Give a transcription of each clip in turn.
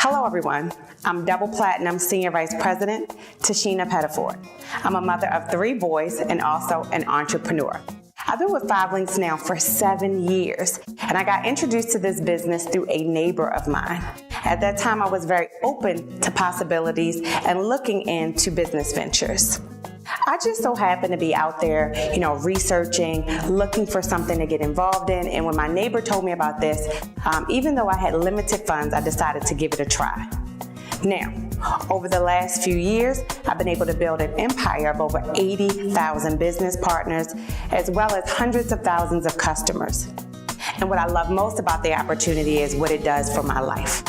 Hello everyone, I'm Double Platinum Senior Vice President, Tashina Pettiford. I'm a mother of 3 boys and also an entrepreneur. I've been with 5 Links now for 7 years, and I got introduced to this business through a neighbor of mine. At that time, I was very open to possibilities and looking into business ventures. I just so happened to be out there, researching, looking for something to get involved in, and when my neighbor told me about this, even though I had limited funds, I decided to give it a try. Now, over the last few years, I've been able to build an empire of over 80,000 business partners, as well as hundreds of thousands of customers. And what I love most about the opportunity is what it does for my life.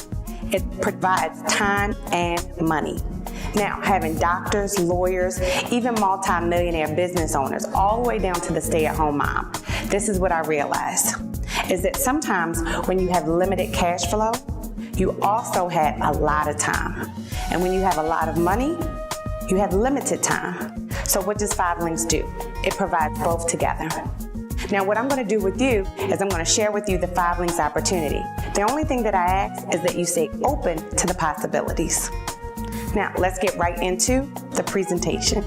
It provides time and money. Now, having doctors, lawyers, even multi-millionaire business owners, all the way down to the stay-at-home mom, this is what I realized, is that sometimes when you have limited cash flow, you also have a lot of time. And when you have a lot of money, you have limited time. So what does 5 Links do? It provides both together. Now, what I'm going to do with you is I'm going to share with you the 5 Links opportunity. The only thing that I ask is that you stay open to the possibilities. Now, let's get right into the presentation.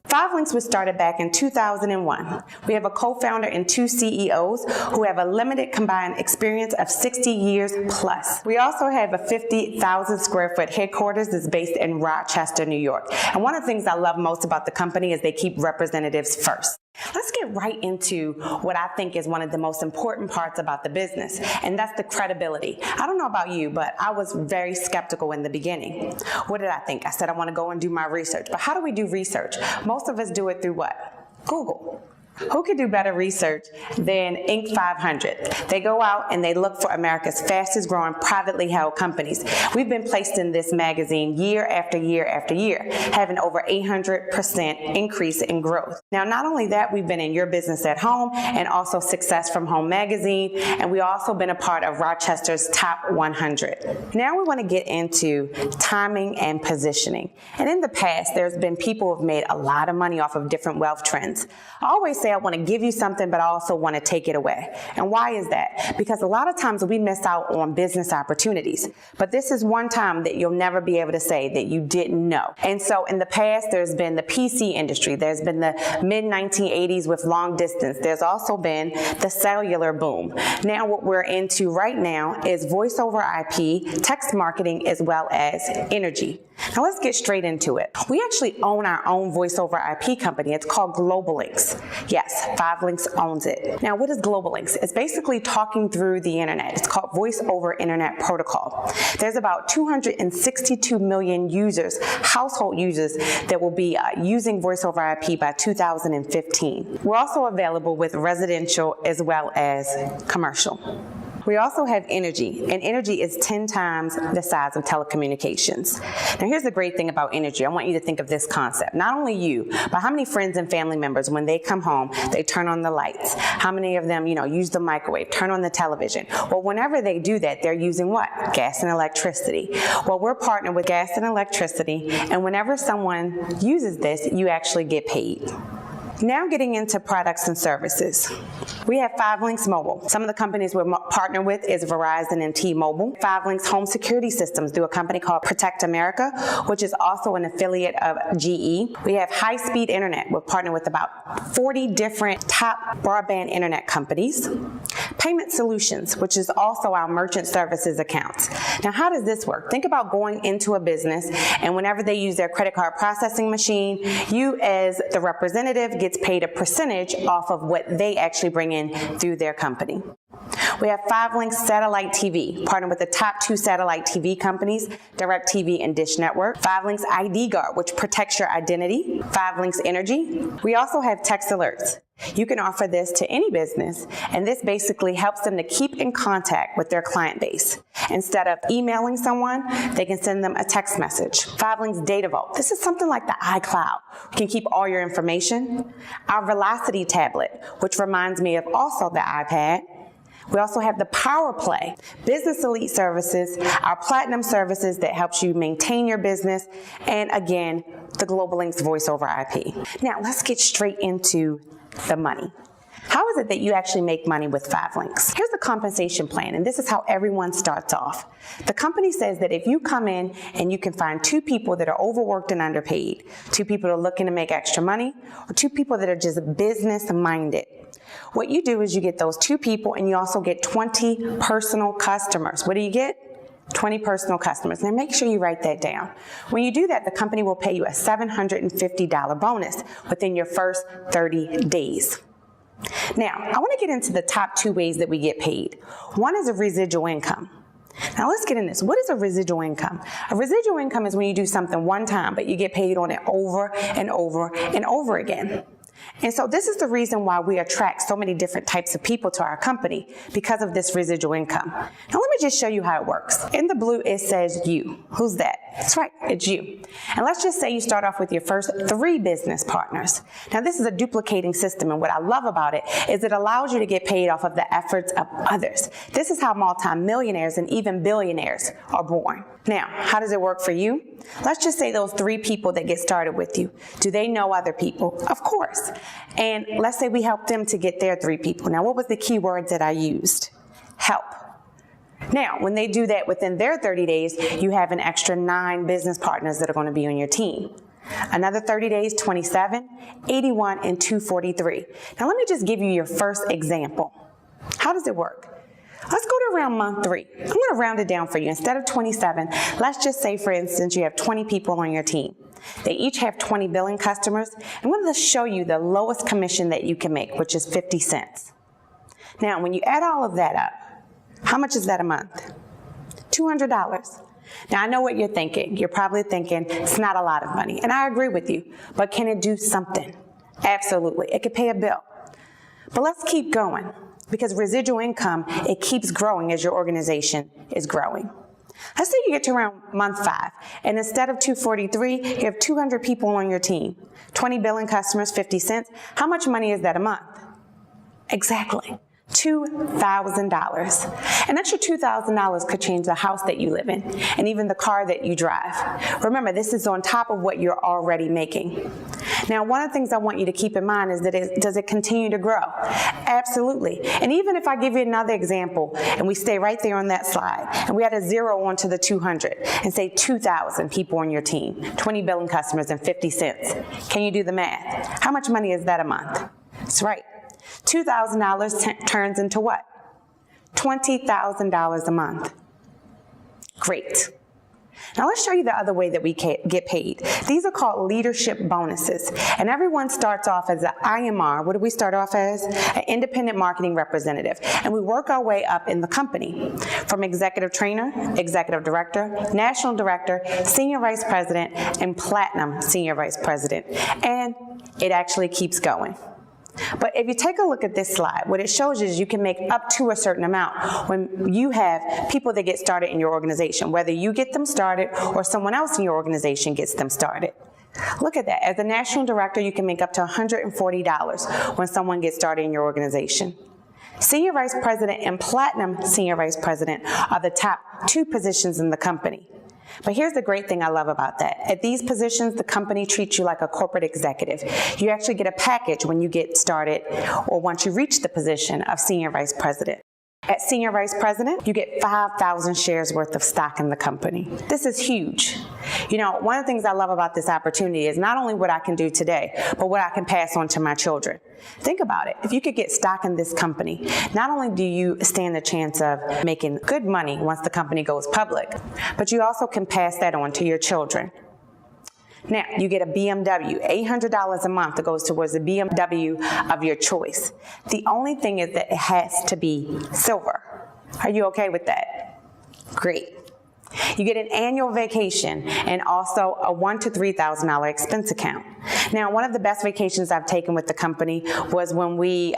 5 Links was started back in 2001. We have a co-founder and 2 CEOs who have a limited combined experience of 60 years plus. We also have a 50,000 square foot headquarters that's based in Rochester, New York. And one of the things I love most about the company is they keep representatives first. Let's get right into what I think is one of the most important parts about the business, and that's the credibility. I don't know about you, but I was very skeptical in the beginning. What did I think? I said I want to go and do my research. But how do we do research? Most of us do it through what? Google. Who could do better research than Inc. 500? They go out and they look for America's fastest growing privately held companies. We've been placed in this magazine year after year after year, having over 800% increase in growth. Now, not only that, we've been in Your Business at Home and also Success from Home magazine, and we've also been a part of Rochester's Top 100. Now we want to get into timing and positioning. And in the past, there's been people who have made a lot of money off of different wealth trends. I always say I want to give you something, but I also want to take it away. And why is that? Because a lot of times we miss out on business opportunities. But this is one time that you'll never be able to say that you didn't know. And so in the past, there's been the PC industry. There's been the mid-1980s with long distance. There's also been the cellular boom. Now what we're into right now is voice over IP, text marketing, as well as energy. Now let's get straight into it. We actually own our own voice over IP company. It's called Global Links. Yes, 5 Links owns it. Now, what is Global Links? It's basically talking through the internet. It's called Voice over Internet Protocol. There's about 262 million users, household users, that will be using voice over IP by 2015. We're also available with residential as well as commercial. We also have energy, and energy is 10 times the size of telecommunications. Now here's the great thing about energy. I want you to think of this concept. Not only you, but how many friends and family members, when they come home, they turn on the lights? How many of them, use the microwave, turn on the television? Well, whenever they do that, they're using what? Gas and electricity. Well, we're partnered with gas and electricity, and whenever someone uses this, you actually get paid. Now getting into products and services. We have 5 Links Mobile. Some of the companies we're partnered with is Verizon and T-Mobile. 5 Links Home Security Systems through a company called Protect America, which is also an affiliate of GE. We have high-speed internet. We're partnered with about 40 different top broadband internet companies. Payment Solutions, which is also our merchant services accounts. Now, how does this work? Think about going into a business, and whenever they use their credit card processing machine, you as the representative gets paid a percentage off of what they actually bring in through their company. We have 5 Links Satellite TV, partnered with the top 2 satellite TV companies, DirecTV and Dish Network. 5 Links ID Guard, which protects your identity. 5 Links Energy. We also have text alerts. You can offer this to any business, and this basically helps them to keep in contact with their client base. Instead of emailing someone, they can send them a text message. 5 Links Data Vault. This is something like the iCloud. You can keep all your information. Our Velocity tablet, which reminds me of also the iPad. We also have the Power Play, Business Elite Services, our Platinum Services that helps you maintain your business, and again, the Global Links Voice over IP. Now, let's get straight into the money. How is it that you actually make money with 5 links? Here's the compensation plan, and this is how everyone starts off. The company says that if you come in and you can find 2 people that are overworked and underpaid, 2 people that are looking to make extra money, or 2 people that are just business-minded, what you do is you get those 2 people and you also get 20 personal customers. What do you get? 20 personal customers. Now make sure you write that down. When you do that, the company will pay you a $750 bonus within your first 30 days. Now, I want to get into the top 2 ways that we get paid. One is a residual income. Now let's get in this. What is a residual income? A residual income is when you do something one time, but you get paid on it over and over and over again. And so this is the reason why we attract so many different types of people to our company, because of this residual income. Now let me just show you how it works. In the blue it says you. Who's that? That's right, it's you. And let's just say you start off with your first 3 business partners. Now this is a duplicating system, and what I love about it is it allows you to get paid off of the efforts of others. This is how multimillionaires and even billionaires are born. Now, how does it work for you? Let's just say those 3 people that get started with you. Do they know other people? Of course. And let's say we help them to get their 3 people. Now, what was the key words that I used? Help. Now, when they do that within their 30 days, you have an extra 9 business partners that are going to be on your team. Another 30 days, 27, 81, and 243. Now, let me just give you your first example. How does it work? Let's go to around month 3. I'm going to round it down for you. Instead of 27, let's just say, for instance, you have 20 people on your team. They each have 20 billing customers. I'm going to show you the lowest commission that you can make, which is 50 cents. Now, when you add all of that up, how much is that a month? $200. Now, I know what you're thinking. You're probably thinking, it's not a lot of money. And I agree with you. But can it do something? Absolutely. It could pay a bill. But let's keep going. Because residual income, it keeps growing as your organization is growing. Let's say you get to around month 5, and instead of 243, you have 200 people on your team, 20 billing customers, 50 cents. How much money is that a month? Exactly. $2,000. An extra $2,000 could change the house that you live in and even the car that you drive. Remember, this is on top of what you're already making. Now, one of the things I want you to keep in mind is that does it continue to grow? Absolutely. And even if I give you another example and we stay right there on that slide and we add a 0 onto the 200 and say 2,000 people on your team, 20 billing customers and 50 cents. Can you do the math? How much money is that a month? That's right. $2,000 turns into what? $20,000 a month. Great. Now let's show you the other way that we get paid. These are called leadership bonuses. And everyone starts off as an IMR. What do we start off as? An independent marketing representative. And we work our way up in the company from executive trainer, executive director, national director, senior vice president, and platinum senior vice president. And it actually keeps going. But if you take a look at this slide, what it shows you is you can make up to a certain amount when you have people that get started in your organization, whether you get them started or someone else in your organization gets them started. Look at that. As a national director, you can make up to $140 when someone gets started in your organization. Senior vice president and platinum senior vice president are the top 2 positions in the company. But here's the great thing I love about that. At these positions, the company treats you like a corporate executive. You actually get a package when you get started or once you reach the position of senior vice president. At senior vice president, you get 5,000 shares worth of stock in the company. This is huge. You know, one of the things I love about this opportunity is not only what I can do today, but what I can pass on to my children. Think about it. If you could get stock in this company, not only do you stand a chance of making good money once the company goes public, but you also can pass that on to your children. Now, you get a BMW, $800 a month that goes towards the BMW of your choice. The only thing is that it has to be silver. Are you okay with that? Great. You get an annual vacation and also a $1,000 to $3,000 expense account. Now, one of the best vacations I've taken with the company was when we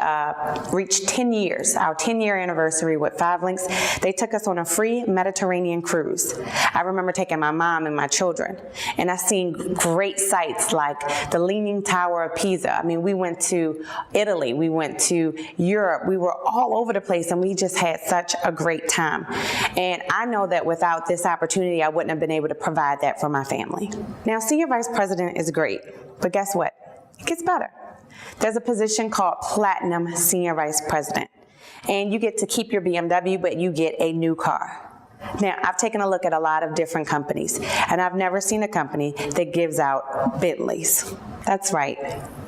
reached 10 years, our 10-year anniversary with 5 Links. They took us on a free Mediterranean cruise. I remember taking my mom and my children, and I seen great sights like the Leaning Tower of Pisa. I mean, we went to Italy, we went to Europe, we were all over the place, and we just had such a great time. And I know that without this opportunity, I wouldn't have been able to provide that for my family. Now, senior vice president is great, but guess what? It gets better. There's a position called Platinum Senior Vice President, and you get to keep your BMW, but you get a new car. Now, I've taken a look at a lot of different companies, and I've never seen a company that gives out Bentleys. That's right,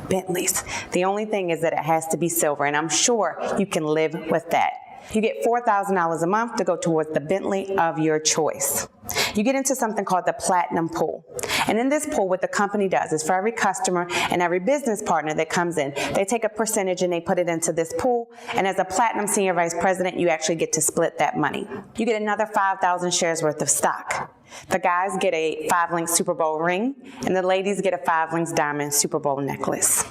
Bentleys. The only thing is that it has to be silver, and I'm sure you can live with that. You get $4,000 a month to go towards the Bentley of your choice. You get into something called the Platinum Pool. And in this pool, what the company does is for every customer and every business partner that comes in, they take a percentage and they put it into this pool. And as a Platinum Senior Vice President, you actually get to split that money. You get another 5,000 shares worth of stock. The guys get a 5-link Super Bowl ring, and the ladies get a 5-link diamond Super Bowl necklace.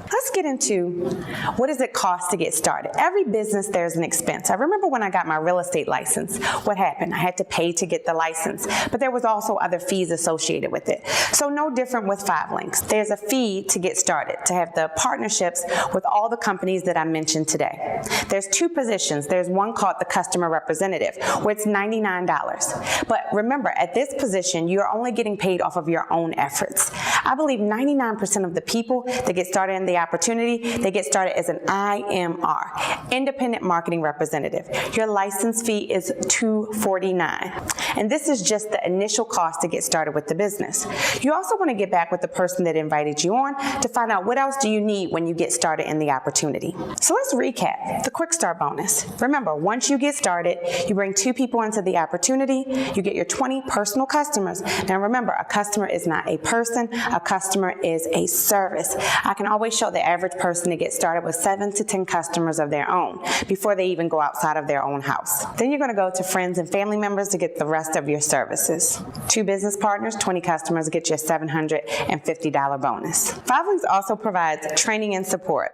Let's get into what does it cost to get started. Every business, there's an expense. I remember when I got my real estate license, what happened? I had to pay to get the license, but there was also other fees associated with it. So no different with 5-links. There's a fee to get started, to have the partnerships with all the companies that I mentioned today. There's 2 positions. There's one called the customer representative, where it's $99. But remember, at this position, you're only getting paid off of your own efforts. I believe 99% of the people that get started in the opportunity, they get started as an IMR, Independent Marketing Representative. Your license fee is $249, and this is just the initial cost to get started with the business. You also want to get back with the person that invited you on to find out what else do you need when you get started in the opportunity. So let's recap the Quick Start bonus. Remember, once you get started, you bring 2 people into the opportunity, you get your 20 personal customers. Now remember, a customer is not a person, a customer is a service. I can always show the average person to get started with 7 to 10 customers of their own before they even go outside of their own house. Then you're going to go to friends and family members to get the rest of your services. 2 business partners, 20 customers, get you a $750 bonus. 5-links also provides training and support.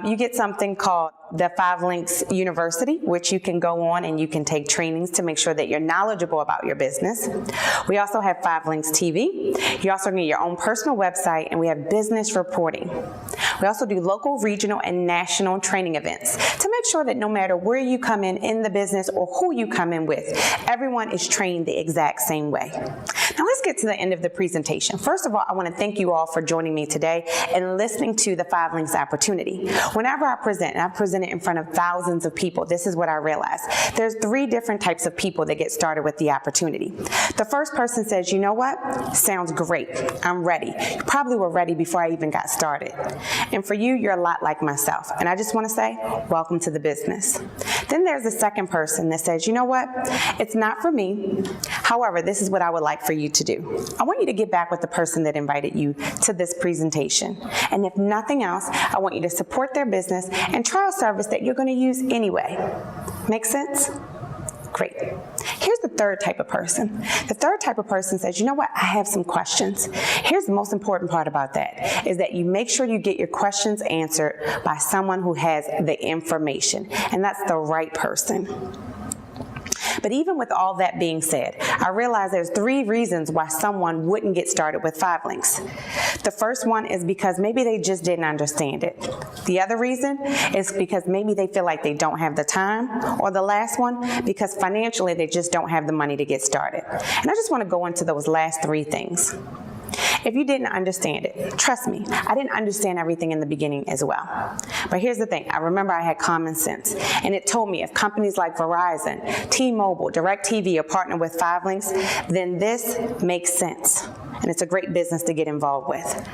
You get something called the 5-links University, which you can go on and you can take trainings to make sure that you're knowledgeable about your business. We also have 5-links TV. You also need your own personal website, and we have business reporting. We also do local, regional, and national training events to make sure that no matter where you come in the business or who you come in with, everyone is trained the exact same way. Now let's get to the end of the presentation. First of all, I want to thank you all for joining me today and listening to the 5-links opportunity. Whenever I present, and I present it in front of thousands of people, this is what I realized. There's 3 different types of people that get started with the opportunity. The first person says, you know what? Sounds great. I'm ready. You probably were ready before I even got started. And for you, you're a lot like myself. And I just want to say, welcome to the business. Then there's the second person that says, you know what? It's not for me. However, this is what I would like for you to do. I want you to get back with the person that invited you to this presentation. And if nothing else, I want you to support their business and try a service that you're going to use anyway. Make sense? Great. Here's the third type of person. The third type of person says, you know what, I have some questions. Here's the most important part about that, is that you make sure you get your questions answered by someone who has the information, and that's the right person. But even with all that being said, I realize there's 3 reasons why someone wouldn't get started with 5-links. The first one is because maybe they just didn't understand it. The other reason is because maybe they feel like they don't have the time, or the last one, because financially they just don't have the money to get started. And I just want to go into those last 3 things. If you didn't understand it, trust me, I didn't understand everything in the beginning as well. But here's the thing, I remember I had common sense, and it told me if companies like Verizon, T-Mobile, DirecTV are partnered with 5-links, then this makes sense, and it's a great business to get involved with.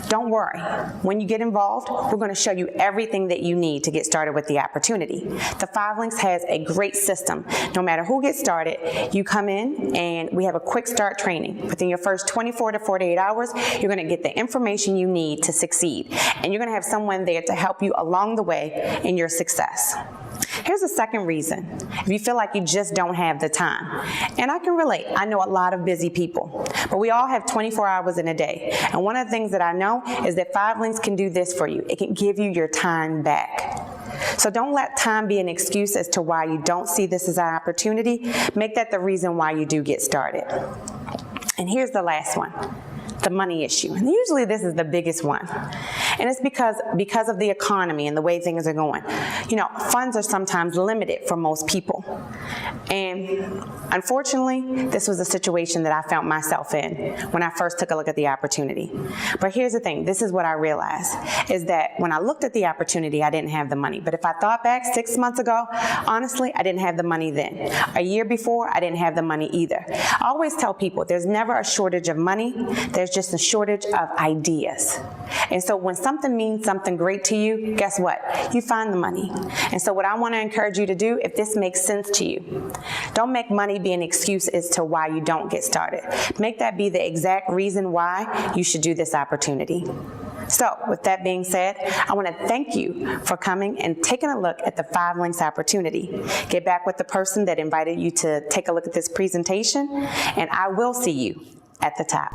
Don't worry, when you get involved, we're going to show you everything that you need to get started with the opportunity. The 5-links has a great system. No matter who gets started, you come in and we have a quick start training. Within your first 24 to 48 hours, you're going to get the information you need to succeed. And you're going to have someone there to help you along the way in your success. Here's the second reason. If you feel like you just don't have the time. And I can relate. I know a lot of busy people, but we all have 24 hours in a day. And one of the things that I know is that 5-links can do this for you. It can give you your time back. So don't let time be an excuse as to why you don't see this as an opportunity. Make that the reason why you do get started. And here's the last one. The money issue. And usually this is the biggest one. And it's because of the economy and the way things are going. You know, funds are sometimes limited for most people. And unfortunately, this was a situation that I found myself in when I first took a look at the opportunity. But here's the thing, this is what I realized, is that when I looked at the opportunity, I didn't have the money. But if I thought back 6 months ago, honestly, I didn't have the money then. A year before, I didn't have the money either. I always tell people there's never a shortage of money, there's just a shortage of ideas. And so when something means something great to you, guess what? You find the money. And so what I want to encourage you to do, if this makes sense to you, don't make money be an excuse as to why you don't get started. Make that be the exact reason why you should do this opportunity. So with that being said, I want to thank you for coming and taking a look at the 5 links opportunity. Get back with the person that invited you to take a look at this presentation, and I will see you at the top.